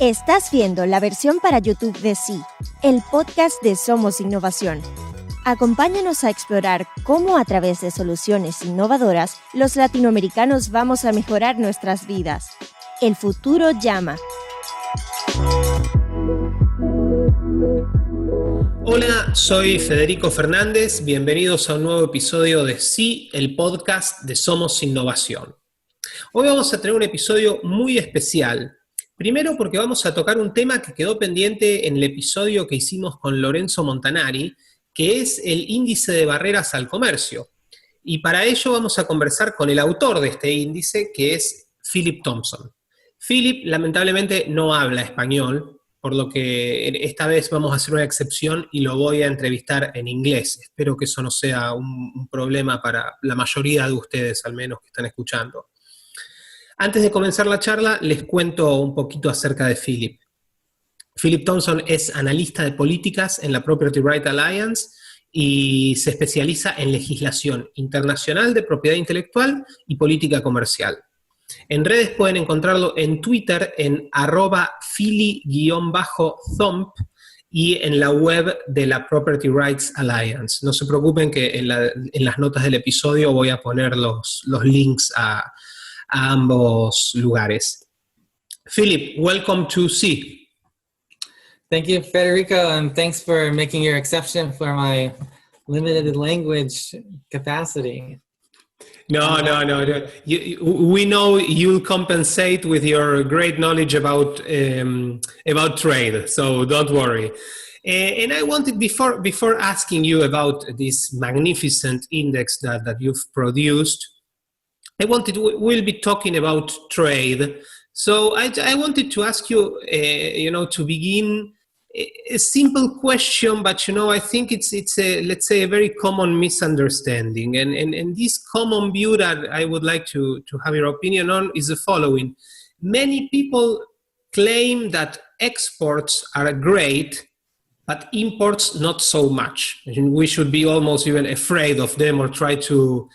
Estás viendo la versión para YouTube de Sí, el podcast de Somos Innovación. Acompáñanos a explorar cómo a través de soluciones innovadoras los latinoamericanos vamos a mejorar nuestras vidas. El futuro llama. Hola, soy Federico Fernández. Bienvenidos a un nuevo episodio de Sí, el podcast de Somos Innovación. Hoy vamos a tener un episodio muy especial. Primero porque vamos a tocar un tema que quedó pendiente en el episodio que hicimos con Lorenzo Montanari, que es el índice de barreras al comercio. Y para ello vamos a conversar con el autor de este índice, que es Philip Thompson. Philip lamentablemente no habla español, por lo que esta vez vamos a hacer una excepción y lo voy a entrevistar en inglés. Espero que eso no sea un problema para la mayoría de ustedes, al menos, que están escuchando. Antes de comenzar la charla, les cuento un poquito acerca de Philip. Philip Thompson es analista de políticas en la Property Right Alliance y se especializa en legislación internacional de propiedad intelectual y política comercial. En redes pueden encontrarlo en Twitter en @philly_thump y en la web de la Property Rights Alliance. No se preocupen que en las notas del episodio voy a poner los links a ambos lugares. Philip, welcome to C. Thank you, Federico, and thanks for making your exception for my limited language capacity. No. We know you'll compensate with your great knowledge about trade, so don't worry. And I wanted, before asking you about this magnificent index that you've produced, we'll be talking about trade. So I wanted to ask you, to begin, a simple question, but I think it's let's say a very common misunderstanding, and this common view that I would like to have your opinion on is the following. Many people claim that exports are great, but imports not so much. And we should be almost even afraid of them or try to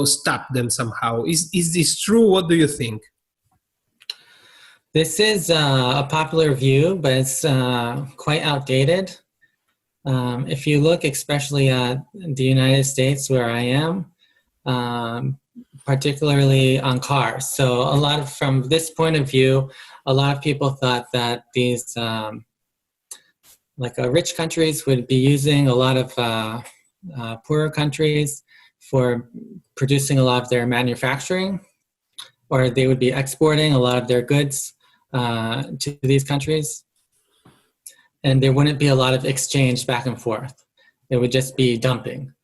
stop them somehow. Is this true? What do you think? This is a popular view, but it's quite outdated. If you look especially at the United States, where I am, particularly on cars. So from this point of view, a lot of people thought that these rich countries would be using a lot of poorer countries for producing a lot of their manufacturing, or they would be exporting a lot of their goods to these countries, and there wouldn't be a lot of exchange back and forth. It would just be dumping.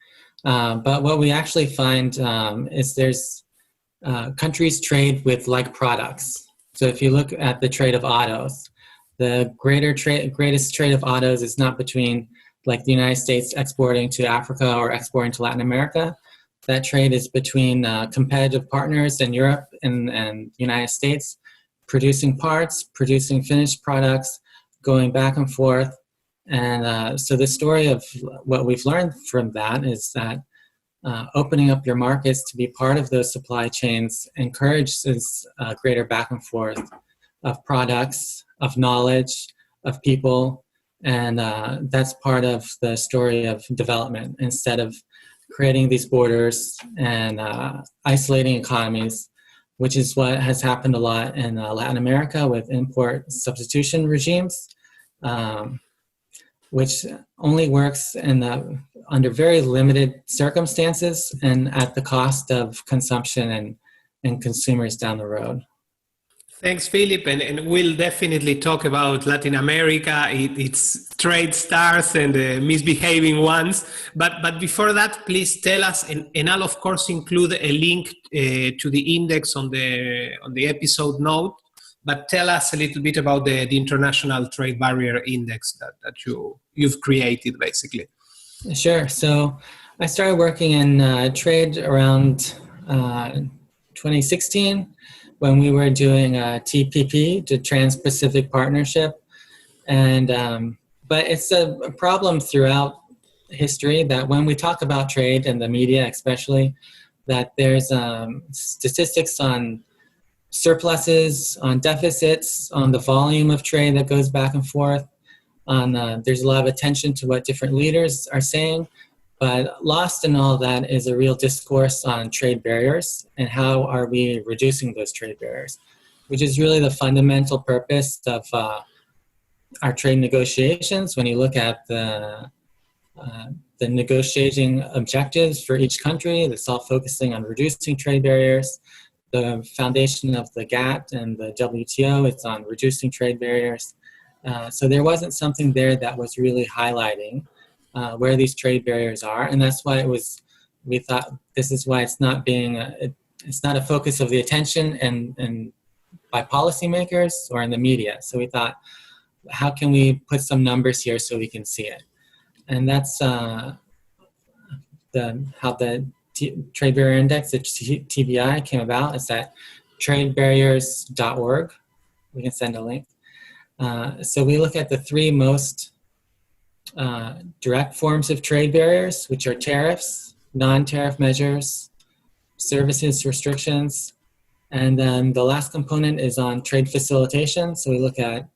But what we actually find is there's countries trade with like products. So if you look at the trade of autos, the greatest trade of autos is not between like the United States exporting to Africa or exporting to Latin America. That trade is between competitive partners in Europe and United States, producing parts, producing finished products, going back and forth. And so the story of what we've learned from that is that opening up your markets to be part of those supply chains encourages greater back and forth of products, of knowledge, of people. And that's part of the story of development, instead of creating these borders and isolating economies, which is what has happened a lot in Latin America with import substitution regimes, which only works under very limited circumstances and at the cost of consumption and consumers down the road. Thanks, Philip, and we'll definitely talk about Latin America, its trade stars and misbehaving ones. But before that, please tell us, and I'll of course include a link to the index on the episode note. But tell us a little bit about the International Trade Barrier Index that you've created, basically. Sure. So I started working in trade around 2016. When we were doing TPP, the Trans-Pacific Partnership. And but it's a problem throughout history that when we talk about trade in the media especially, that there's statistics on surpluses, on deficits, on the volume of trade that goes back and forth. There's a lot of attention to what different leaders are saying, but lost in all that is a real discourse on trade barriers and how are we reducing those trade barriers, which is really the fundamental purpose of our trade negotiations. When you look at the negotiating objectives for each country, it's all focusing on reducing trade barriers. The foundation of the GATT and the WTO, it's on reducing trade barriers. So there wasn't something there that was really highlighting where these trade barriers are, and that's why we thought this is why it's not a focus of the attention and by policymakers or in the media. So we thought, how can we put some numbers here so we can see it? And that's how the Trade Barrier Index, the TBI, came about. It's at tradebarriers.org. We can send a link. So we look at the three most direct forms of trade barriers, which are tariffs, non-tariff measures, services restrictions, and then the last component is on trade facilitation. So we look at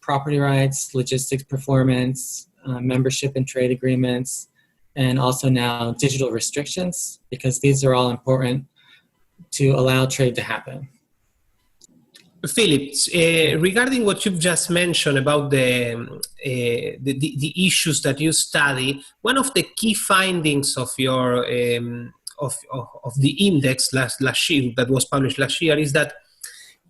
property rights, logistics performance, membership in trade agreements, and also now digital restrictions, because these are all important to allow trade to happen. Philip, regarding what you've just mentioned about the issues that you study, one of the key findings of your of the index last year that was published last year is that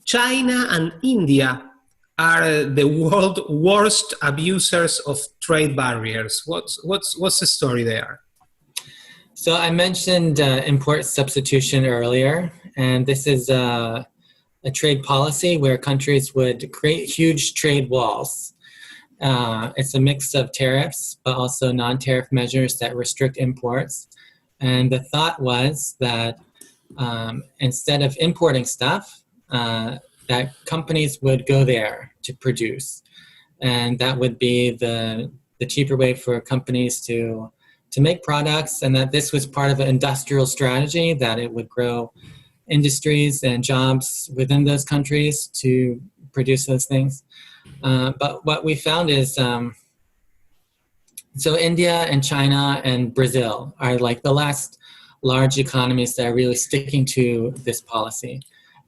China and India are the world's worst abusers of trade barriers. What's the story there? So I mentioned import substitution earlier, and this is a trade policy where countries would create huge trade walls. It's a mix of tariffs, but also non-tariff measures that restrict imports. And the thought was that instead of importing stuff, that companies would go there to produce. And that would be the cheaper way for companies to make products, and that this was part of an industrial strategy, that it would grow industries and jobs within those countries to produce those things. But what we found is, so India and China and Brazil are like the last large economies that are really sticking to this policy.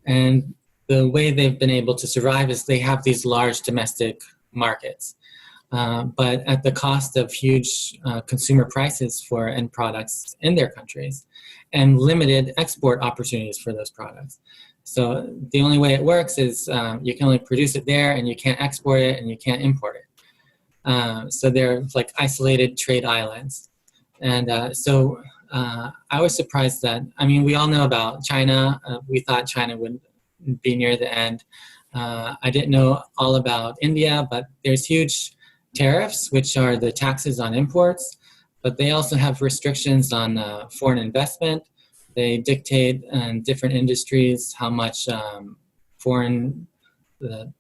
And the way they've been able to survive is they have these large domestic markets, but at the cost of huge consumer prices for end products in their countries and limited export opportunities for those products. So the only way it works is you can only produce it there, and you can't export it, and you can't import it. So they're like isolated trade islands. And so I was surprised that, I mean, we all know about China. We thought China would be near the end. I didn't know all about India, but there's huge tariffs, which are the taxes on imports, but they also have restrictions on foreign investment. They dictate in different industries how much the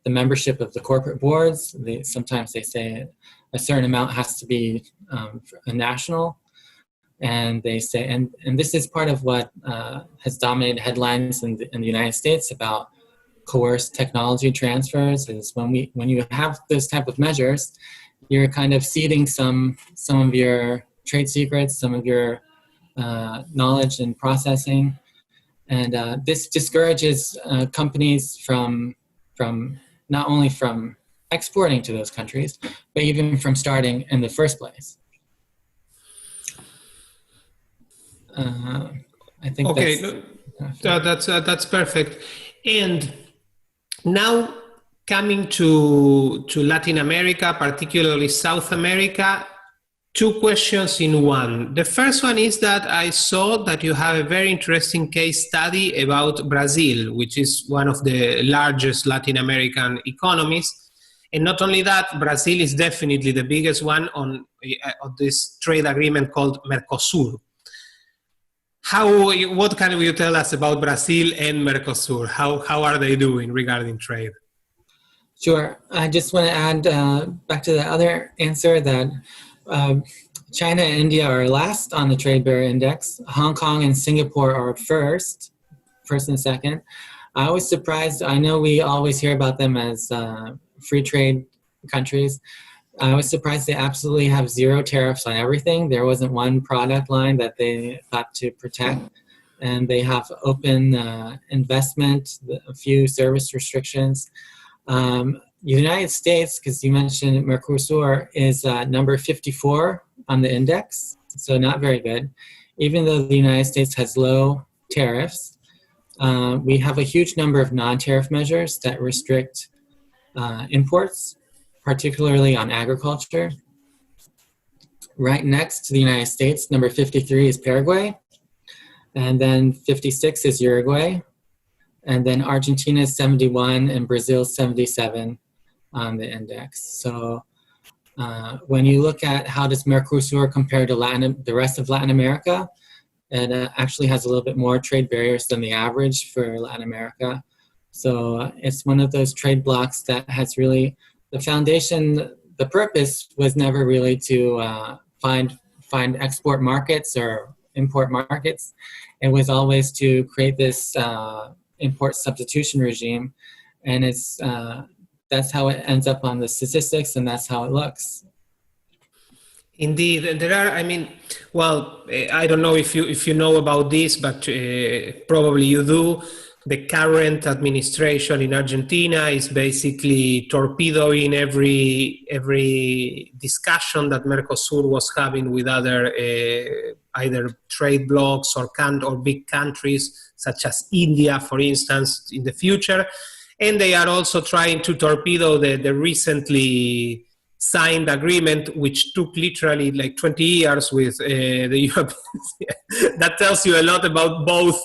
membership of the corporate boards. Sometimes they say a certain amount has to be a national. And they say, and this is part of what has dominated headlines in the United States about coerced technology transfers, is when you have those type of measures, you're kind of ceding some of your trade secrets, some of your knowledge and processing, and this discourages companies from not only from exporting to those countries, but even from starting in the first place. I think okay, that's perfect. And now coming to Latin America, particularly South America, two questions in one. The first one is that I saw that you have a very interesting case study about Brazil, which is one of the largest Latin American economies. And not only that, Brazil is definitely the biggest one on this trade agreement called Mercosur. What can you tell us about Brazil and Mercosur? How are they doing regarding trade? Sure. I just want to add back to the other answer that China and India are last on the Trade Barrier Index. Hong Kong and Singapore are first. first and second. I was surprised. I know we always hear about them as free trade countries. I was surprised they absolutely have zero tariffs on everything. There wasn't one product line that they thought to protect. And they have open investment, a few service restrictions. The United States, because you mentioned Mercosur, is number 54 on the index, so not very good. Even though the United States has low tariffs, we have a huge number of non-tariff measures that restrict imports, particularly on agriculture. Right next to the United States, number 53 is Paraguay, and then 56 is Uruguay, and then Argentina is 71 and Brazil 77 on the index. So when you look at how does Mercosur compare to the rest of Latin America, it actually has a little bit more trade barriers than the average for Latin America. So it's one of those trade blocs that has really, the foundation, the purpose was never really to find export markets or import markets. It was always to create this import substitution regime, and it's that's how it ends up on the statistics, and that's how it looks. Indeed, and there are. I mean, well, I don't know if you know about this, but probably you do. The current administration in Argentina is basically torpedoing every discussion that Mercosur was having with other either trade blocs or big countries such as India, for instance, in the future. And they are also trying to torpedo the recently signed agreement, which took literally like 20 years with the Europeans. That tells you a lot about both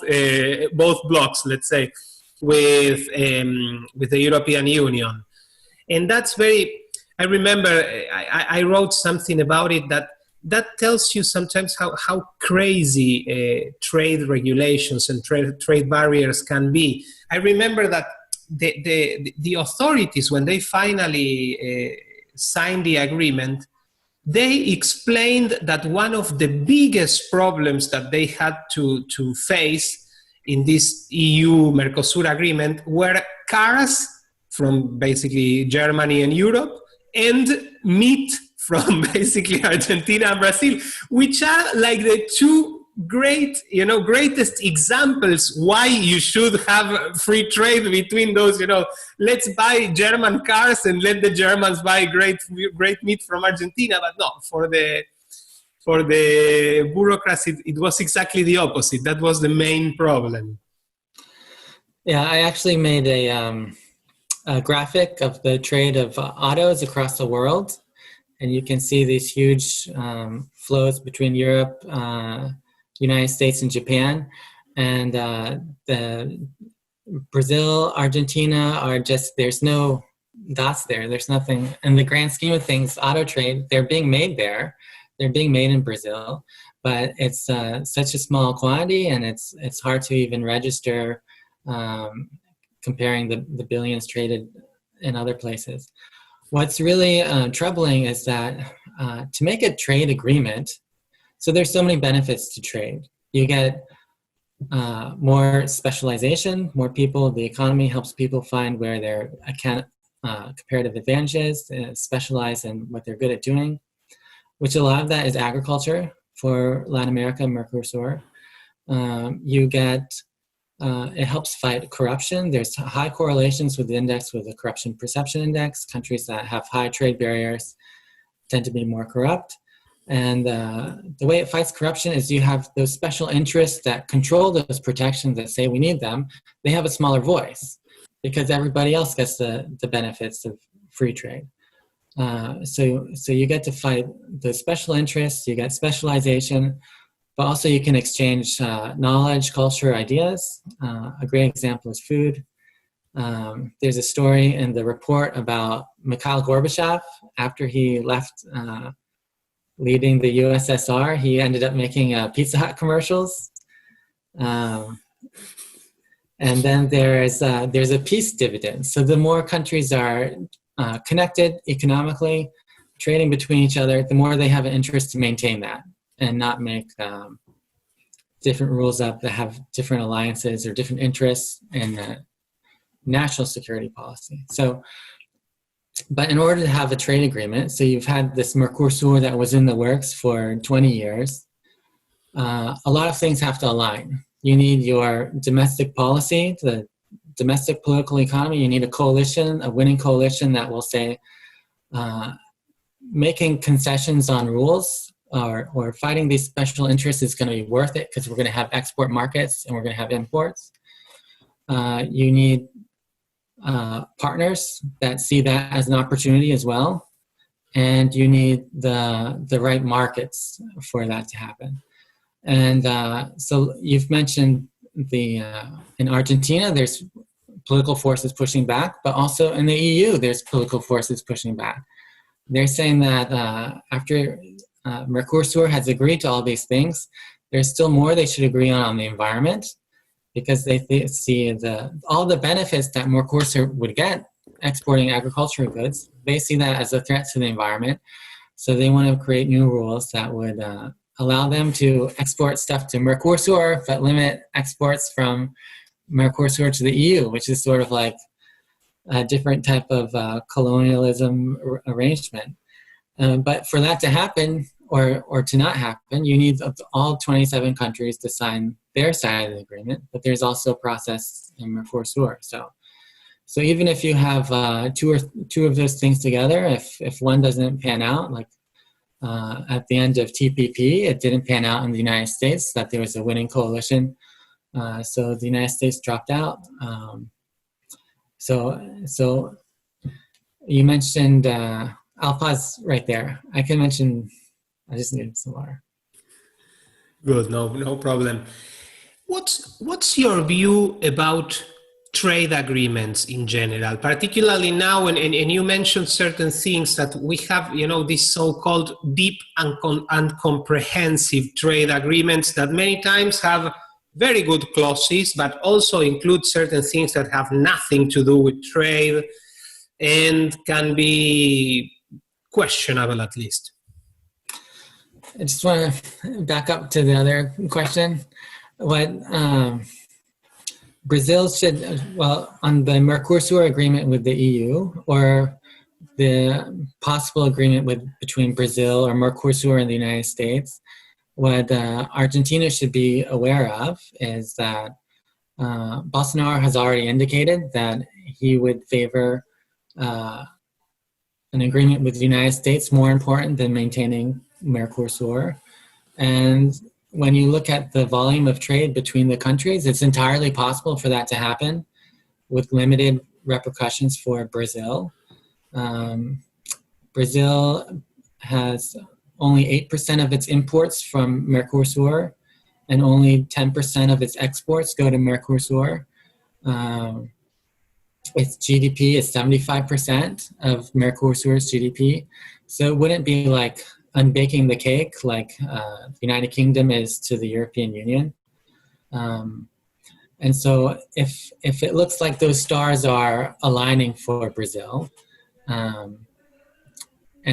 blocs, let's say, with the European Union. And that's very, I remember I wrote something about it that tells you sometimes how crazy trade regulations and trade barriers can be. I remember that the authorities, when they finally signed the agreement, they explained that one of the biggest problems that they had to face in this EU-Mercosur agreement were cars from basically Germany and Europe and meat from basically Argentina and Brazil, which are like the two greatest examples why you should have free trade between those, let's buy German cars and let the Germans buy great meat from Argentina. But no, for the bureaucracy, it was exactly the opposite. That was the main problem. Yeah, I actually made a graphic of the trade of autos across the world, and you can see these huge flows between Europe, United States and Japan, and the Brazil, Argentina are just, there's no dots there. There's nothing, in the grand scheme of things, auto trade, they're being made there. They're being made in Brazil, but it's such a small quantity, and it's hard to even register comparing the billions traded in other places. What's really troubling is that to make a trade agreement, so there's so many benefits to trade. You get more specialization, more people. The economy helps people find where their comparative advantages, specialize in what they're good at doing, which a lot of that is agriculture for Latin America, Mercosur. You get, it helps fight corruption. There's high correlations with the index, with the corruption perception index. Countries that have high trade barriers tend to be more corrupt. And the way it fights corruption is you have those special interests that control those protections that say we need them. They have a smaller voice because everybody else gets the benefits of free trade. So you get to fight the special interests, you get specialization, but also you can exchange knowledge, culture, ideas. A great example is food. There's a story in the report about Mikhail Gorbachev. After he left leading the USSR, he ended up making Pizza Hut commercials. And then there's a peace dividend. So the more countries are connected economically, trading between each other, the more they have an interest to maintain that and not make different rules up that have different alliances or different interests in national security policy. So, but in order to have a trade agreement, so you've had this Mercosur that was in the works for 20 years, a lot of things have to align. You need your domestic policy, the domestic political economy. You need a coalition, a winning coalition that will say, making concessions on rules or fighting these special interests is going to be worth it because we're going to have export markets and we're going to have imports. You need partners that see that as an opportunity as well. And you need the right markets for that to happen. And so you've mentioned in Argentina, there's political forces pushing back, but also in the EU, there's political forces pushing back. They're saying that after Mercosur has agreed to all these things, there's still more they should agree on the environment, because they see all the benefits that Mercosur would get exporting agricultural goods. They see that as a threat to the environment. So they want to create new rules that would allow them to export stuff to Mercosur, but limit exports from Mercosur to the EU, which is sort of like a different type of colonialism arrangement. But for that to happen, or to not happen, you need all 27 countries to sign their side of the agreement, but there's also a process in Mercosur. So even if you have two of those things together, if one doesn't pan out, like at the end of TPP, it didn't pan out in the United States, that there was a winning coalition. So the United States dropped out. So you mentioned, I'll pause right there. I can mention, I just needed some water. Good, no problem. What's your view about trade agreements in general, particularly now, and you mentioned certain things that we have, these so-called deep and comprehensive trade agreements that many times have very good clauses, but also include certain things that have nothing to do with trade and can be questionable, at least. I just want to back up to the other question. What Brazil should, on the Mercosur agreement with the EU, or the possible agreement between Brazil or Mercosur and the United States, what Argentina should be aware of is that Bolsonaro has already indicated that he would favor an agreement with the United States more important than maintaining Mercosur. And when you look at the volume of trade between the countries, it's entirely possible for that to happen with limited repercussions for Brazil. Brazil has only 8% of its imports from Mercosur, and only 10% of its exports go to Mercosur. Its GDP is 75% of Mercosur's GDP. So it wouldn't be like unbaking the cake like the United Kingdom is to the European Union. And so if it looks like those stars are aligning for Brazil, and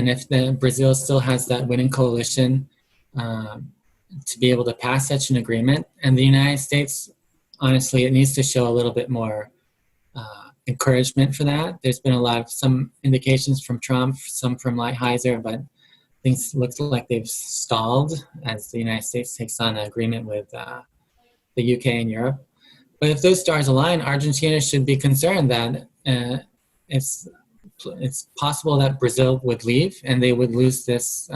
if Brazil still has that winning coalition to be able to pass such an agreement, and the United States, honestly, it needs to show a little bit more encouragement for that. There's been some indications from Trump, some from Lighthizer, but things look like they've stalled as the United States takes on an agreement with the UK and Europe. But if those stars align, Argentina should be concerned that it's possible that Brazil would leave and they would lose this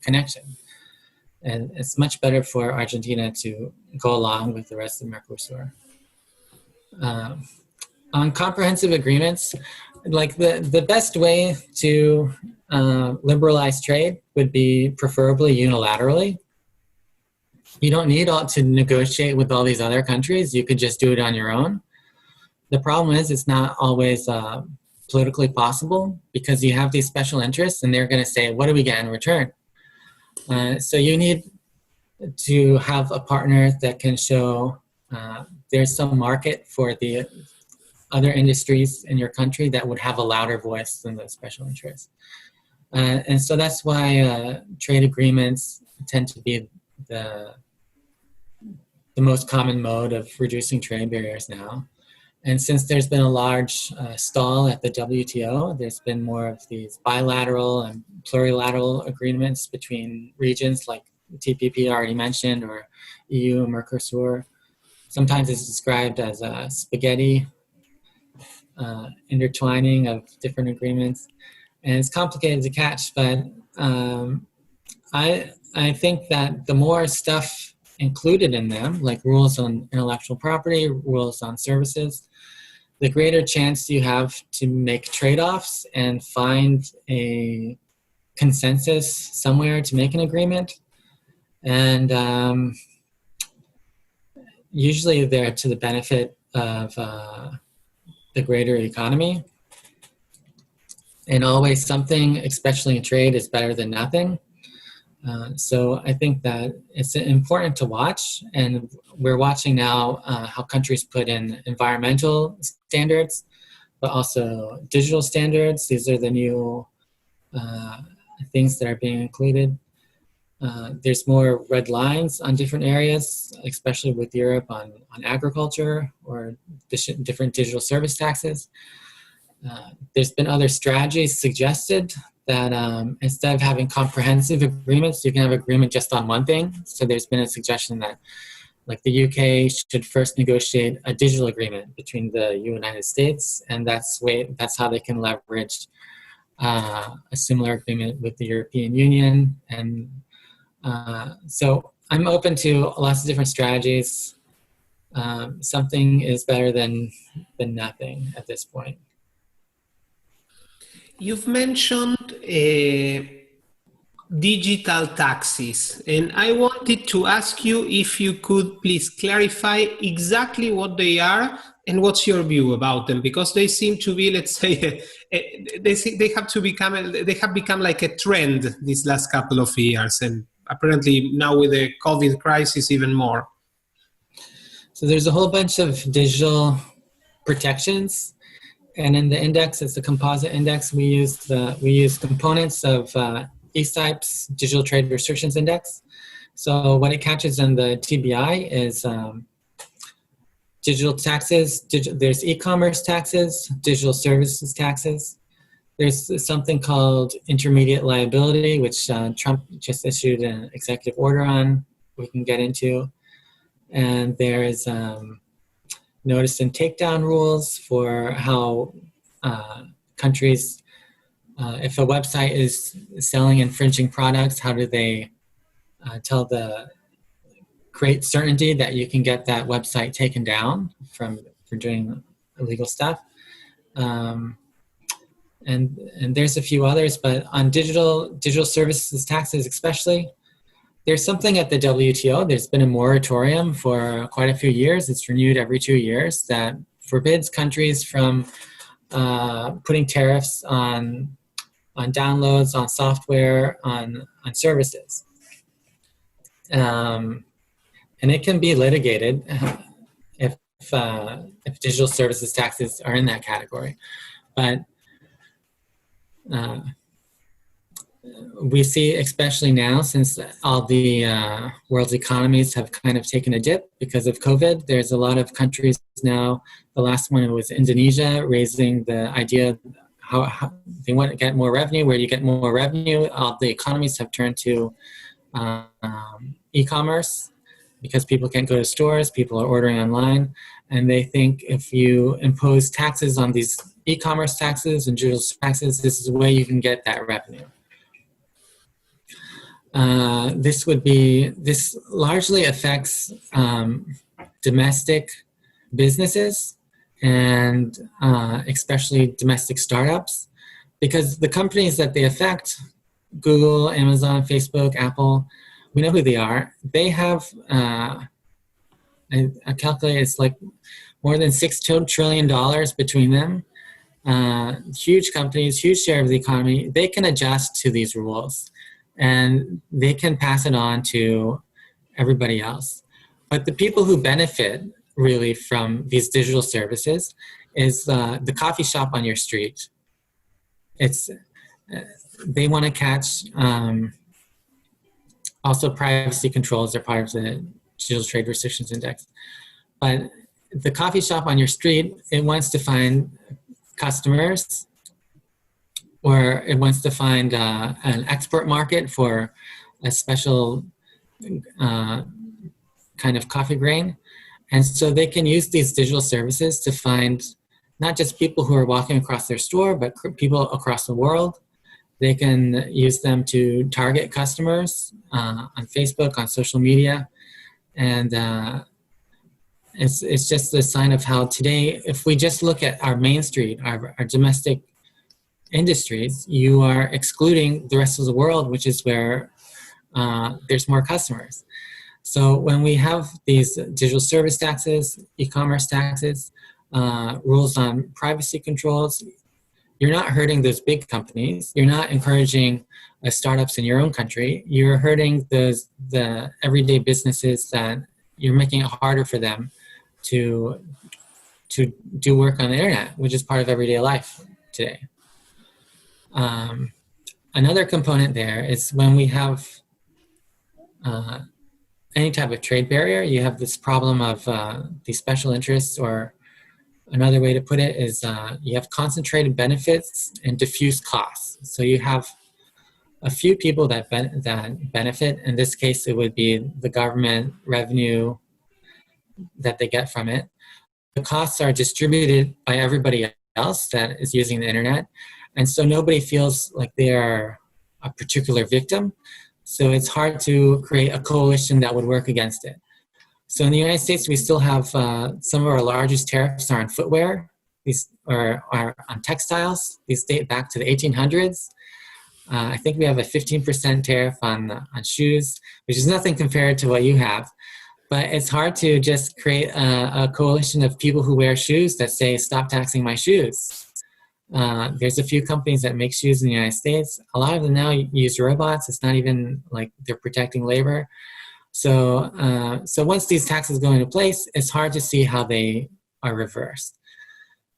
connection. And it's much better for Argentina to go along with the rest of Mercosur. On comprehensive agreements, like the best way to liberalize trade would be preferably unilaterally. You don't need to negotiate with all these other countries. You could just do it on your own. The problem is it's not always politically possible, because you have these special interests and they're going to say, what do we get in return? So you need to have a partner that can show there's some market for the other industries in your country that would have a louder voice than the special interests. And so that's why trade agreements tend to be the most common mode of reducing trade barriers now. And since there's been a large stall at the WTO, there's been more of these bilateral and plurilateral agreements between regions like TPP already mentioned, or EU, Mercosur. Sometimes it's described as a spaghetti intertwining of different agreements. And it's complicated to catch, but I think that the more stuff included in them, like rules on intellectual property, rules on services, the greater chance you have to make trade-offs and find a consensus somewhere to make an agreement. And usually they're to the benefit of the greater economy. And always something, especially in trade, is better than nothing. So I think that it's important to watch, and we're watching now how countries put in environmental standards, but also digital standards. These are the new things that are being included. There's more red lines on different areas, especially with Europe on agriculture or different digital service taxes. There's been other strategies suggested that instead of having comprehensive agreements, you can have agreement just on one thing. So there's been a suggestion that, like, the UK should first negotiate a digital agreement between the United States, and that's how they can leverage a similar agreement with the European Union. And so I'm open to lots of different strategies. Something is better than nothing at this point. You've mentioned digital taxes, and I wanted to ask you if you could please clarify exactly what they are and what's your view about them, because they seem to be, let's say, they have become like a trend these last couple of years, and apparently now with the COVID crisis even more. So there's a whole bunch of digital protections. And in the index, it's a composite index. We use components of ESIP's Digital Trade Restrictions Index. So what it catches in the TBI is digital taxes. There's e-commerce taxes, digital services taxes. There's something called intermediate liability, which Trump just issued an executive order on. We can get into, and there's notice and takedown rules for how countries, if a website is selling infringing products, how do they create certainty that you can get that website taken down for doing illegal stuff. And there's a few others, but on digital services taxes especially, there's something at the WTO. There's been a moratorium for quite a few years. It's renewed every 2 years that forbids countries from putting tariffs on downloads, on software, on services. And it can be litigated if digital services taxes are in that category. But we see, especially now, since all the world's economies have kind of taken a dip because of COVID, there's a lot of countries now. The last one was Indonesia, raising the idea how they want to get more revenue. Where you get more revenue, all the economies have turned to e-commerce because people can't go to stores, people are ordering online, and they think if you impose taxes on these e-commerce taxes and digital taxes, this is a way you can get that revenue. This largely affects domestic businesses and especially domestic startups, because the companies that they affect, Google, Amazon, Facebook, Apple, we know who they are. They have, I calculate it's like more than $6 trillion between them. Huge companies, huge share of the economy. They can adjust to these rules, and they can pass it on to everybody else. But the people who benefit really from these digital services is the coffee shop on your street. They want to catch, also privacy controls are part of Digital Trade Restrictions Index. But the coffee shop on your street, it wants to find customers, or it wants to find an export market for a special kind of coffee grain. And so they can use these digital services to find not just people who are walking across their store, but people across the world. They can use them to target customers on Facebook, on social media. And it's just a sign of how today, if we just look at our main street, our domestic industries, you are excluding the rest of the world, which is where there's more customers. So when we have these digital service taxes, e-commerce taxes, rules on privacy controls, you're not hurting those big companies. You're not encouraging startups in your own country. You're hurting the everyday businesses that you're making it harder for them to do work on the internet, which is part of everyday life today. Another component there is when we have any type of trade barrier, you have this problem of these special interests, or another way to put it is you have concentrated benefits and diffuse costs. So you have a few people that benefit. In this case, it would be the government revenue that they get from it. The costs are distributed by everybody else that is using the internet. And so nobody feels like they are a particular victim. So it's hard to create a coalition that would work against it. So in the United States, we still have some of our largest tariffs are on footwear, these are on textiles. These date back to the 1800s. I think we have a 15% tariff on shoes, which is nothing compared to what you have. But it's hard to just create a coalition of people who wear shoes that say, stop taxing my shoes. There's a few companies that make shoes in the United States. A lot of them now use robots. It's not even like they're protecting labor. So once these taxes go into place, it's hard to see how they are reversed.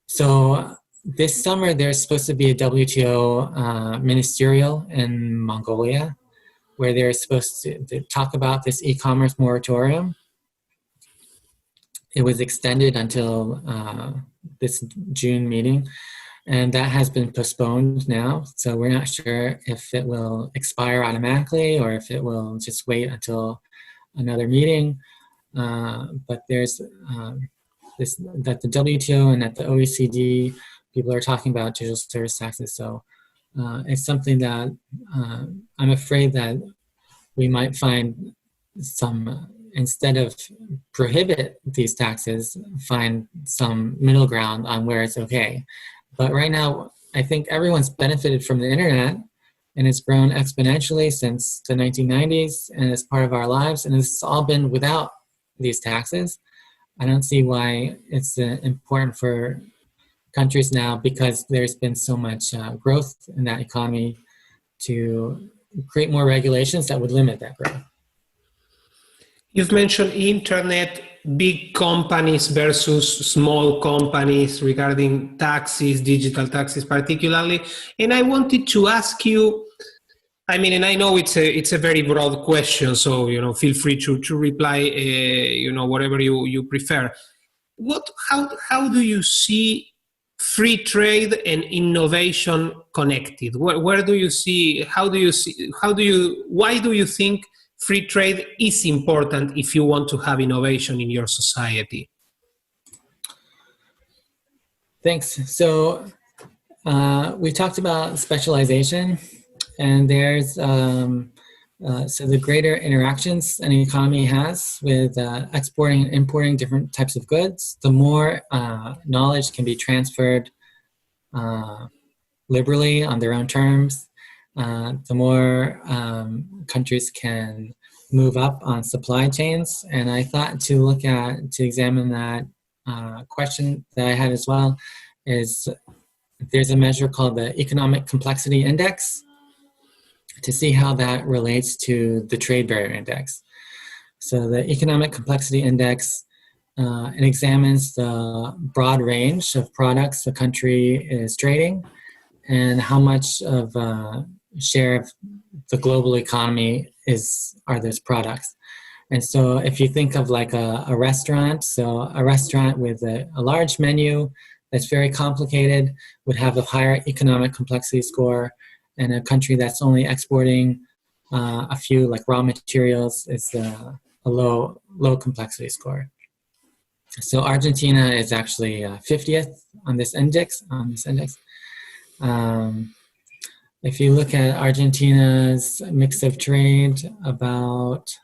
So this summer, there's supposed to be a WTO ministerial in Mongolia, where they're supposed to talk about this e-commerce moratorium. It was extended until this June meeting, and that has been postponed now. So we're not sure if it will expire automatically or if it will just wait until another meeting. But there's this, that the WTO and at the OECD, people are talking about digital service taxes. So it's something that I'm afraid that we might find some, instead of prohibit these taxes, find some middle ground on where it's okay. But right now, I think everyone's benefited from the internet, and it's grown exponentially since the 1990s, and it's part of our lives, and it's all been without these taxes. I don't see why it's important for countries now, because there's been so much growth in that economy, to create more regulations that would limit that growth. You've mentioned internet, big companies versus small companies regarding taxes, digital taxes particularly. And I wanted to ask you, I mean, and I know it's a very broad question, so, feel free to reply, whatever you prefer. How do you see free trade and innovation connected? Where do you see, why do you think free trade is important if you want to have innovation in your society? Thanks. So we talked about specialization, and there's so the greater interactions an economy has with exporting and importing different types of goods, the more knowledge can be transferred liberally on their own terms, the more countries can move up on supply chains. And I thought to examine that question that I had as well is there's a measure called the Economic Complexity Index, to see how that relates to the Trade Barrier Index. So the Economic Complexity Index it examines the broad range of products the country is trading and how much of a share of the global economy are those products. And so if you think of like a restaurant, so a restaurant with a large menu that's very complicated would have a higher economic complexity score, and a country that's only exporting a few like raw materials is a low complexity score. So Argentina is actually 50th on this index. If you look at Argentina's mix of trade, about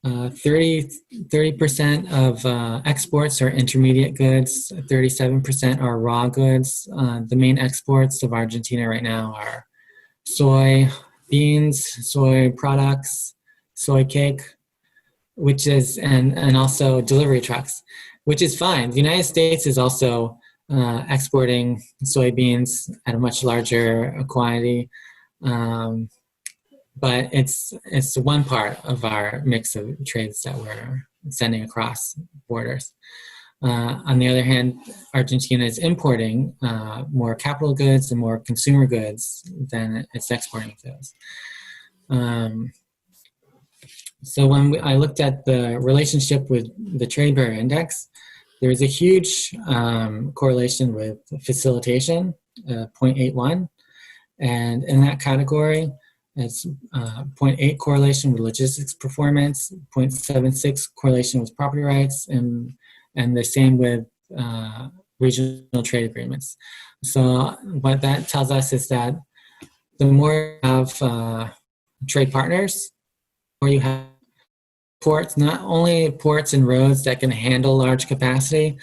30% of exports are intermediate goods, 37% are raw goods. The main exports of Argentina right now are soy beans, soy products, soy cake, which is, and also delivery trucks, which is fine. The United States is also exporting soybeans at a much larger quantity. But it's one part of our mix of trades that we're sending across borders. On the other hand, Argentina is importing more capital goods and more consumer goods than it's exporting those. So when I looked at the relationship with the trade barrier index, there is a huge correlation with facilitation, 0.81. And in that category, it's 0.8 correlation with logistics performance, 0.76 correlation with property rights, and the same with regional trade agreements. So what that tells us is that the more you have trade partners, the more you have ports, not only ports and roads that can handle large capacity,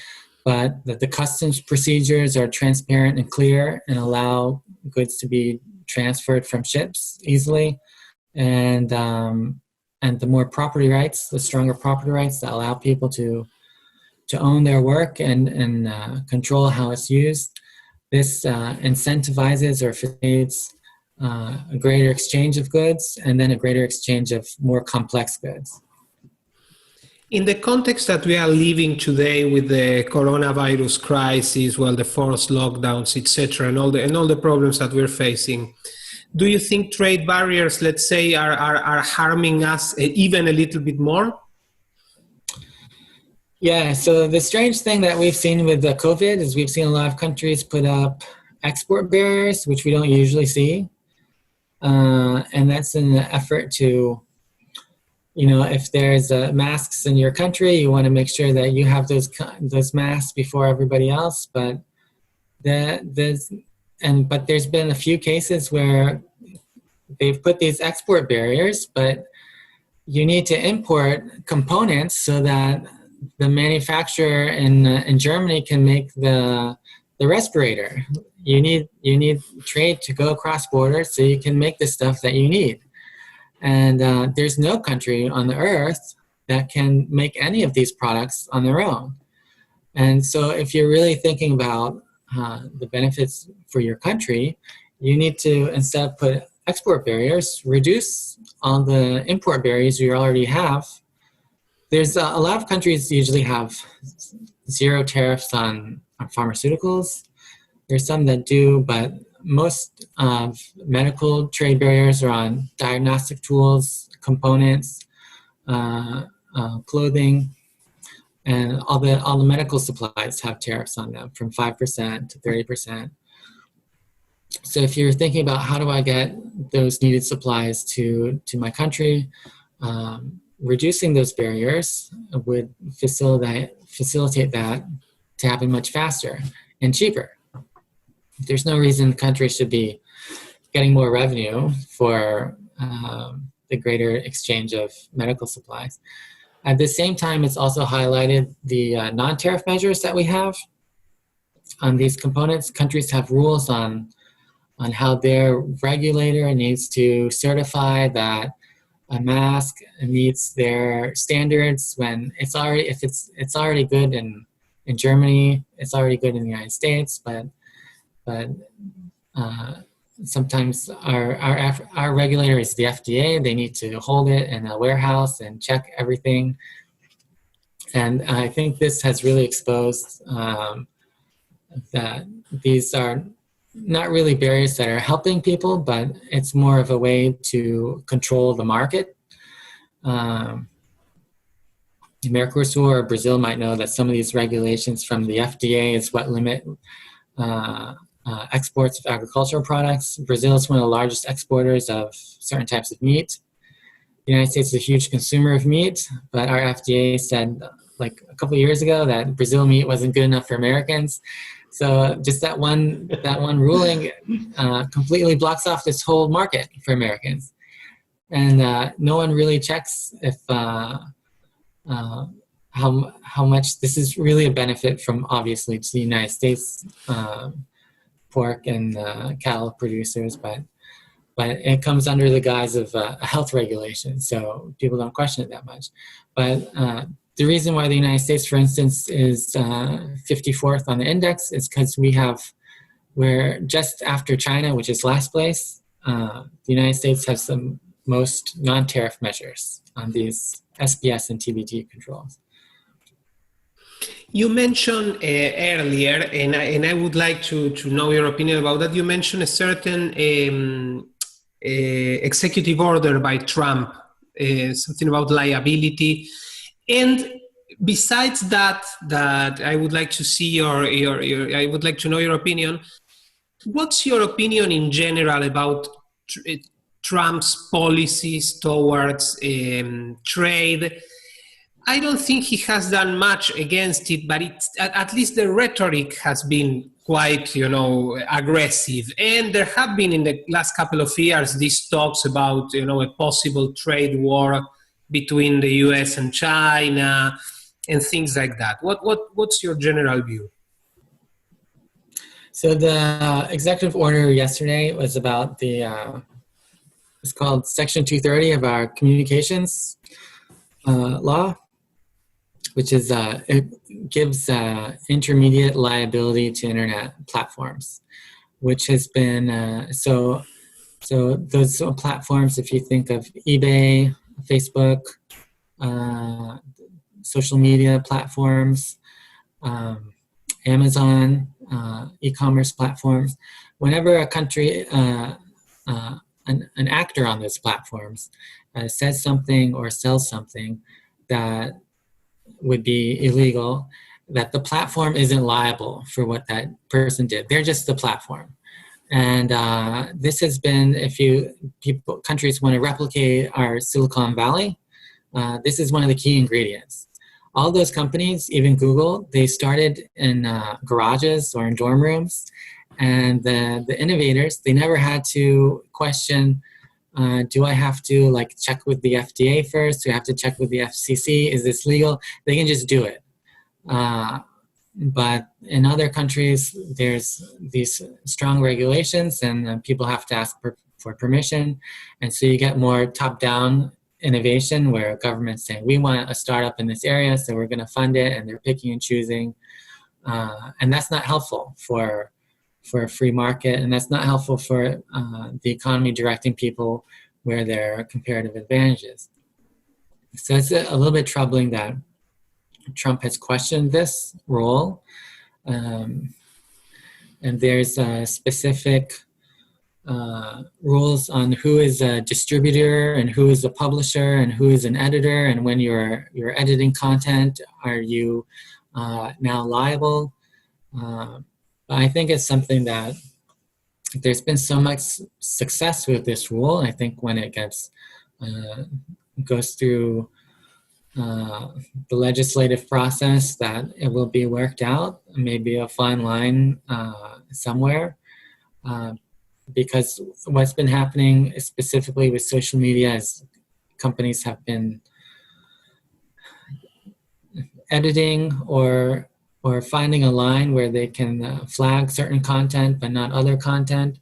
but that the customs procedures are transparent and clear and allow goods to be transferred from ships easily, and the more property rights, the stronger property rights that allow people to own their work and control how it's used. This incentivizes or facilitates a greater exchange of goods, and then a greater exchange of more complex goods. In the context that we are living today with the coronavirus crisis, well, the forced lockdowns, etc., and all the problems that we're facing, do you think trade barriers, let's say, are harming us even a little bit more? Yeah, so the strange thing that we've seen with the COVID is we've seen a lot of countries put up export barriers, which we don't usually see. And that's in the effort to, if there's masks in your country, you want to make sure that you have those masks before everybody else. But there's been a few cases where they've put these export barriers, but you need to import components so that the manufacturer in Germany can make the respirator. You need trade to go across borders so you can make the stuff that you need. And there's no country on the earth that can make any of these products on their own. And so if you're really thinking about the benefits for your country, you need to, instead of put export barriers, reduce all the import barriers you already have. There's a lot of countries usually have zero tariffs on pharmaceuticals. There's some that do, but most medical trade barriers are on diagnostic tools, components, clothing, and all the medical supplies have tariffs on them from 5% to 30%. So if you're thinking about how do I get those needed supplies to my country, reducing those barriers would facilitate that to happen much faster and cheaper. There's no reason countries should be getting more revenue for the greater exchange of medical supplies. At the same time, it's also highlighted the non-tariff measures that we have on these components. Countries have rules on how their regulator needs to certify that a mask meets their standards when it's already good in Germany, it's already good in the United States, but sometimes our regulator is the FDA. They need to hold it in a warehouse and check everything. And I think this has really exposed that these are not really barriers that are helping people, but it's more of a way to control the market. Mercosur or Brazil might know that some of these regulations from the FDA is what limit exports of agricultural products. Brazil is one of the largest exporters of certain types of meat. The United States is a huge consumer of meat, but our FDA said like a couple of years ago that Brazil meat wasn't good enough for Americans. So just that one ruling completely blocks off this whole market for Americans. And no one really checks if how much this is really a benefit from, obviously, to the United States pork and cattle producers, but it comes under the guise of a health regulation, so people don't question it that much. But the reason why the United States, for instance, is 54th on the index is because we're just after China, which is last place. The United States has the most non-tariff measures on these SBS and TBT controls. You mentioned earlier, and I would like to know your opinion about that. You mentioned a certain executive order by Trump, something about liability. And besides that I would like to see I would like to know your opinion. What's your opinion in general about Trump's policies towards trade? I don't think he has done much against it, but at least the rhetoric has been quite, aggressive. And there have been in the last couple of years these talks about, a possible trade war between the US and China and things like that. What's your general view? So the executive order yesterday was about it's called Section 230 of our communications law, which is it gives intermediate liability to internet platforms, which has been so those platforms, if you think of eBay, Facebook, social media platforms, Amazon, e-commerce platforms, whenever a country, an actor on those platforms says something or sells something that would be illegal, that the platform isn't liable for what that person did. They're just the platform. And this has been, countries want to replicate our Silicon Valley, this is one of the key ingredients. All those companies, even Google, they started in garages or in dorm rooms. And the innovators, they never had to question, do I have to check with the FDA first? Do I have to check with the FCC? Is this legal? They can just do it. But in other countries, there's these strong regulations and people have to ask for permission. And so you get more top-down innovation where government's saying, we want a startup in this area, so we're going to fund it, and they're picking and choosing. And that's not helpful for a free market, and that's not helpful for the economy directing people where there are comparative advantages. So it's a little bit troubling that Trump has questioned this role, and there's specific rules on who is a distributor and who is a publisher and who is an editor, and when you're editing content, are you now liable? I think it's something that there's been so much success with this rule. I think when it goes through the legislative process, that it will be worked out, maybe a fine line somewhere. Because what's been happening specifically with social media is companies have been editing or finding a line where they can flag certain content but not other content.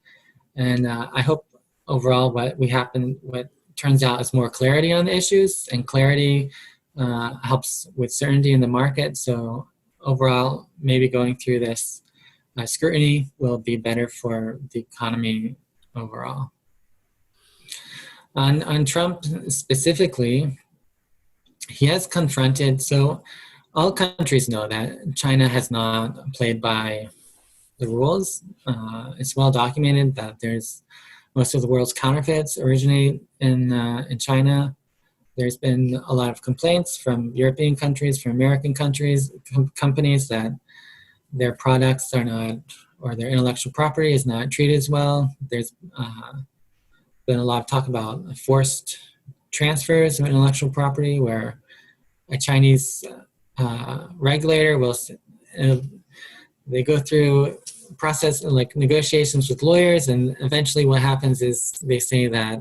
And I hope overall what turns out is more clarity on the issues, and clarity helps with certainty in the market. So overall, maybe going through this scrutiny will be better for the economy overall. On Trump specifically, he has confronted, so all countries know that China has not played by the rules. It's well documented that there's most of the world's counterfeits originate in China. there's been a lot of complaints from European countries, from American countries, companies that their products are not, or their intellectual property is not treated as well. There's been a lot of talk about forced transfers of intellectual property, where a Chinese regulator will, they go through process like negotiations with lawyers, and eventually what happens is they say that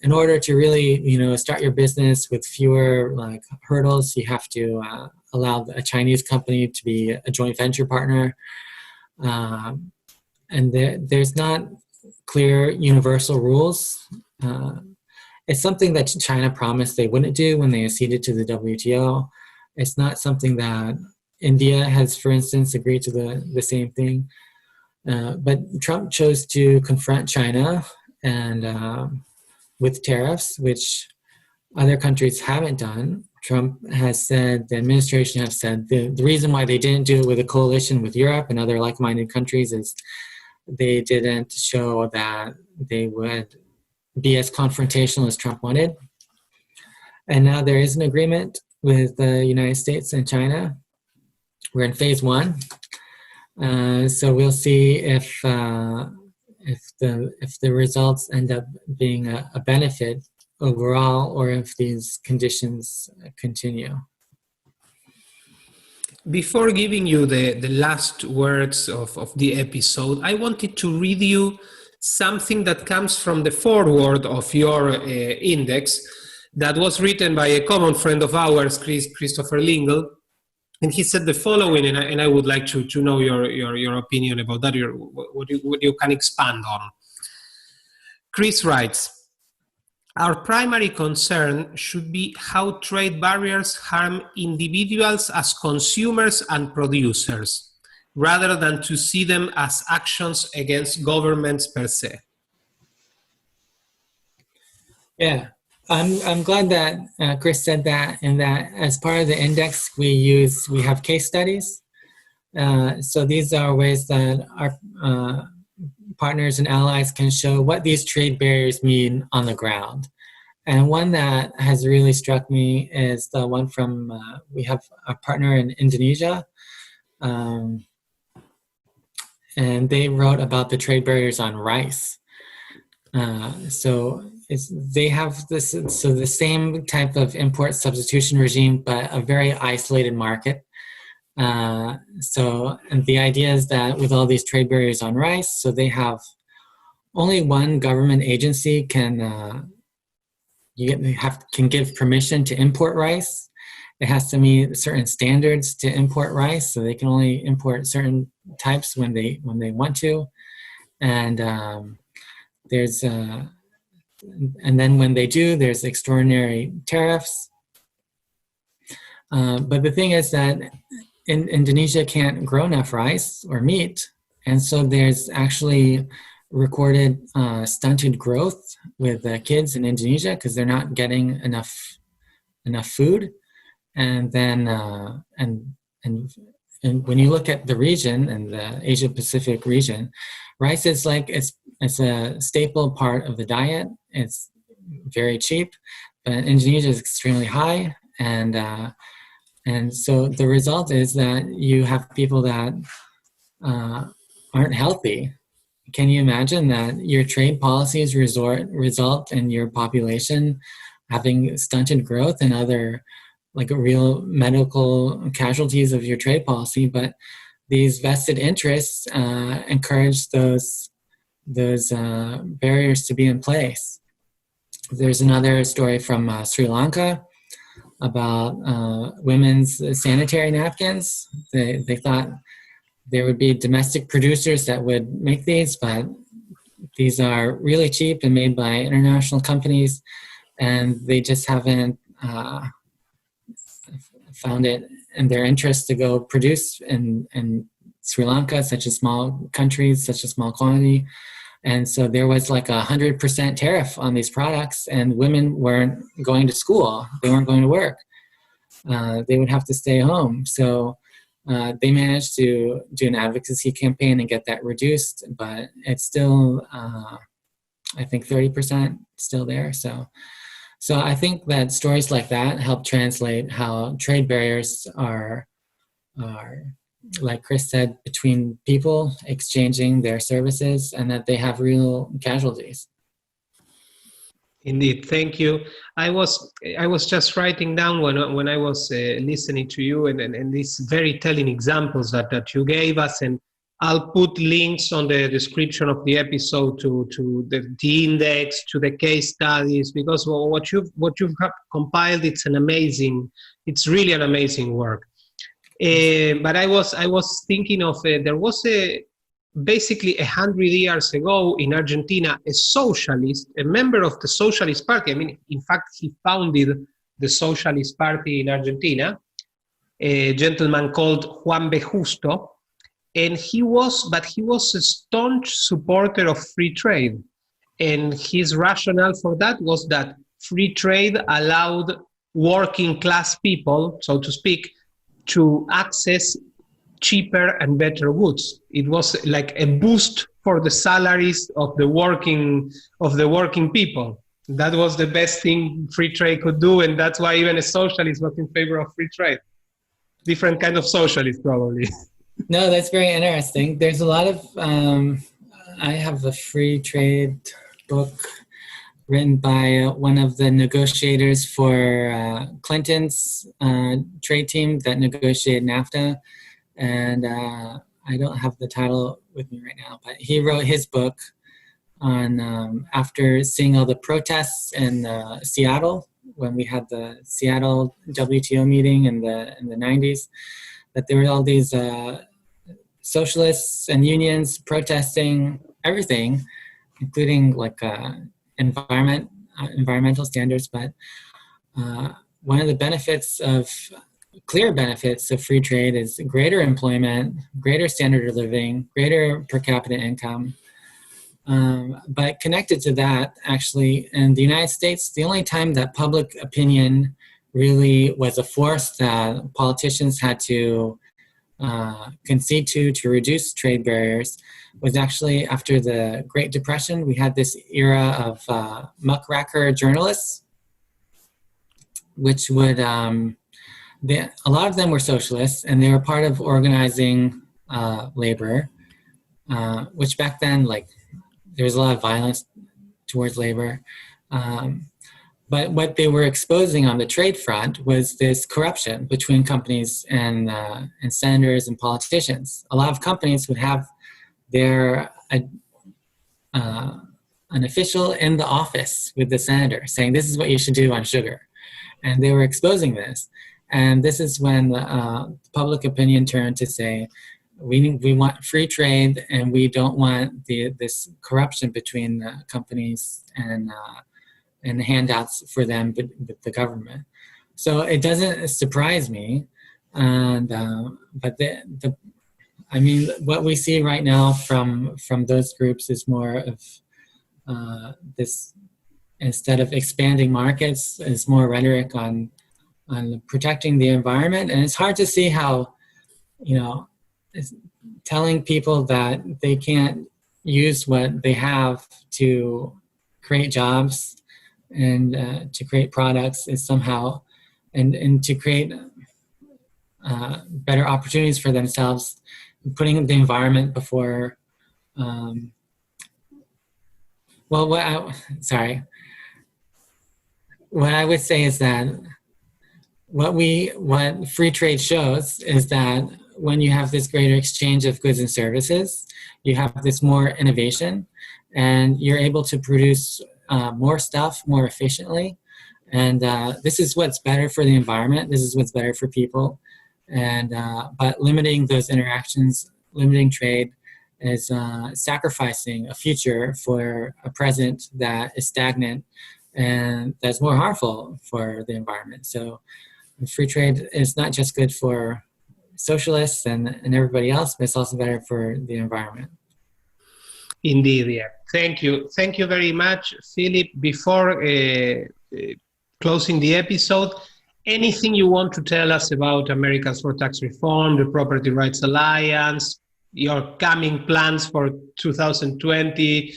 in order to really, start your business with fewer like hurdles, you have to allow a Chinese company to be a joint venture partner. And there's not clear universal rules. It's something that China promised they wouldn't do when they acceded to the WTO. It's not something that India has, for instance, agreed to the same thing. But Trump chose to confront China and with tariffs, which other countries haven't done. Trump has said, the administration has said, the reason why they didn't do it with a coalition with Europe and other like-minded countries is they didn't show that they would be as confrontational as Trump wanted. And now there is an agreement with the United States and China. We're in phase one. So we'll see if the results end up being a benefit overall, or if these conditions continue. Before giving you the last words of the episode, I wanted to read you something that comes from the foreword of your index that was written by a common friend of ours, Christopher Lingle. And he said the following, and I would like to know your opinion about that, what you can expand on. Chris writes, our primary concern should be how trade barriers harm individuals as consumers and producers, rather than to see them as actions against governments per se. Yeah, I'm glad that Chris said that, and that as part of the index we have case studies. So these are ways that our partners and allies can show what these trade barriers mean on the ground. And one that has really struck me is the one from, we have a partner in Indonesia, and they wrote about the trade barriers on rice. So they have this, so the same type of import substitution regime, but a very isolated market. And the idea is that with all these trade barriers on rice, so they have only one government agency can give permission to import rice. It has to meet certain standards to import rice, so they can only import certain types when they want to. And and then when they do, there's extraordinary tariffs. But the thing is that Indonesia can't grow enough rice or meat, and so there's actually recorded stunted growth with kids in Indonesia because they're not getting enough food. And then and when you look at the region and the Asia Pacific region, rice is like it's a staple part of the diet. It's very cheap, but Indonesia is extremely high, and so the result is that you have people that aren't healthy. Can you imagine that your trade policies result in your population having stunted growth and other like real medical casualties of your trade policy, but these vested interests encourage those barriers to be in place? There's another story from Sri Lanka about women's sanitary napkins. They thought there would be domestic producers that would make these, but these are really cheap and made by international companies, and they just haven't found it in their interest to go produce in Sri Lanka, such a small country, such a small quantity. And so there was like 100% tariff on these products, and women weren't going to school. They weren't going to work. They would have to stay home. So they managed to do an advocacy campaign and get that reduced, but it's still, I think 30% still there. So So I think that stories like that help translate how trade barriers are like Chris said, between people exchanging their services, and that they have real casualties. Indeed, thank you. I was just writing down when I was listening to you and these very telling examples that you gave us, and I'll put links on the description of the episode to the index, to the case studies, because what you've compiled, it's really an amazing work. But I was thinking of there was basically 100 years ago in Argentina, a socialist, a member of the Socialist Party. I mean, in fact, he founded the Socialist Party in Argentina, a gentleman called Juan B. Justo, and he was a staunch supporter of free trade. And his rationale for that was that free trade allowed working class people, so to speak, to access cheaper and better goods. It was like a boost for the salaries of the working people. That was the best thing free trade could do, and that's why even a socialist was in favor of free trade. Different kind of socialist, probably. No, that's very interesting. There's a lot of, I have a free trade book written by one of the negotiators for Clinton's trade team that negotiated NAFTA. And I don't have the title with me right now, but he wrote his book on after seeing all the protests in Seattle, when we had the Seattle WTO meeting in the 90s, that there were all these socialists and unions protesting everything, including like environmental standards. But one of the clear benefits of free trade is greater employment, greater standard of living, greater per capita income. But connected to that, actually, in the United States, the only time that public opinion really was a force that politicians had to concede to reduce trade barriers was actually after the Great Depression. We had this era of muckraker journalists, which would, a lot of them were socialists, and they were part of organizing labor, which back then, like, there was a lot of violence towards labor. But what they were exposing on the trade front was this corruption between companies and senators and politicians. A lot of companies would have their an official in the office with the senator saying, this is what you should do on sugar. And they were exposing this. And this is when public opinion turned to say, we want free trade, and we don't want this corruption between companies and handouts for them with the government. So it doesn't surprise me. And but I mean, what we see right now from those groups is more of this, instead of expanding markets, is more rhetoric on protecting the environment. And it's hard to see how, telling people that they can't use what they have to create jobs and to create products is somehow, and to create better opportunities for themselves, putting the environment before, what I would say is that what free trade shows is that when you have this greater exchange of goods and services, you have this more innovation, and you're able to produce more stuff more efficiently. And this is what's better for the environment. This is what's better for people. And but limiting those interactions, limiting trade, is sacrificing a future for a present that is stagnant and that's more harmful for the environment. So free trade is not just good for socialists and everybody else, but it's also better for the environment. Indeed, yeah. Thank you. Thank you very much, Philip. Before closing the episode, anything you want to tell us about Americans for Tax Reform, the Property Rights Alliance, your coming plans for 2020,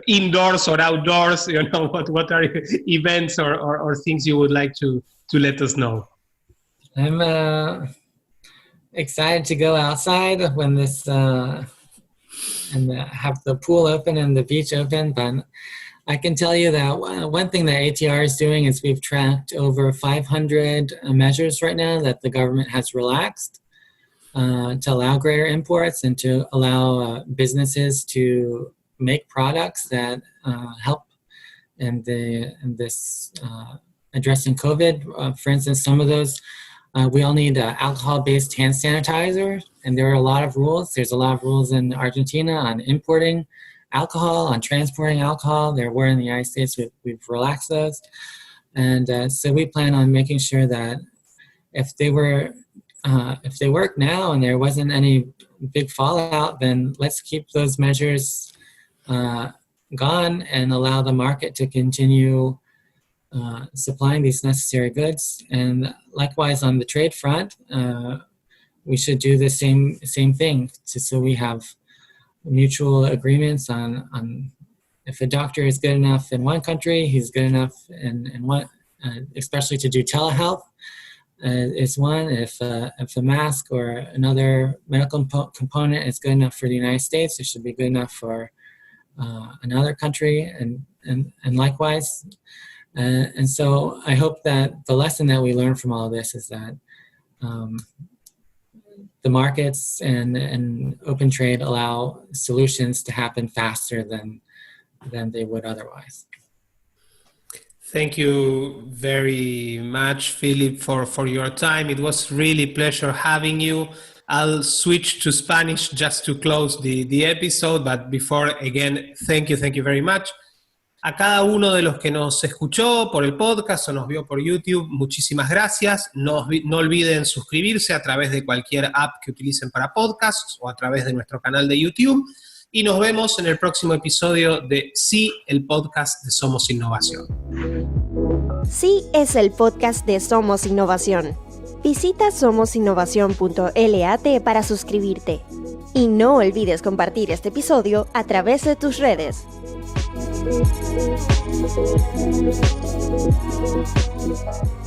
indoors or outdoors? What are events or things you would like to let us know? I'm excited to go outside when this and have the pool open and the beach open. But I can tell you that one thing that ATR is doing is we've tracked over 500 measures right now that the government has relaxed to allow greater imports and to allow businesses to make products that help in this addressing COVID. For instance, some of those, we all need alcohol-based hand sanitizer, and there are a lot of rules. There's a lot of rules in Argentina on importing alcohol, on transporting alcohol. There were in the United States. We've relaxed those. And so we plan on making sure that if they work now and there wasn't any big fallout, then let's keep those measures gone and allow the market to continue supplying these necessary goods. And likewise on the trade front, we should do the same thing so we have mutual agreements on if a doctor is good enough in one country, he's good enough in one, especially to do telehealth is one. If a mask or another medical component is good enough for the United States, it should be good enough for another country, and likewise. And so I hope that the lesson that we learn from all of this is that the markets and open trade allow solutions to happen faster than they would otherwise. Thank you very much, Philip, for your time. It was really a pleasure having you. I'll switch to Spanish just to close the episode, but before, again, thank you very much. A cada uno de los que nos escuchó por el podcast o nos vio por YouTube, muchísimas gracias. No olviden suscribirse a través de cualquier app que utilicen para podcasts o a través de nuestro canal de YouTube. Y nos vemos en el próximo episodio de Sí, el podcast de Somos Innovación. Sí es el podcast de Somos Innovación. Visita SomosInnovacion.lat para suscribirte. Y no olvides compartir este episodio a través de tus redes. Thank you.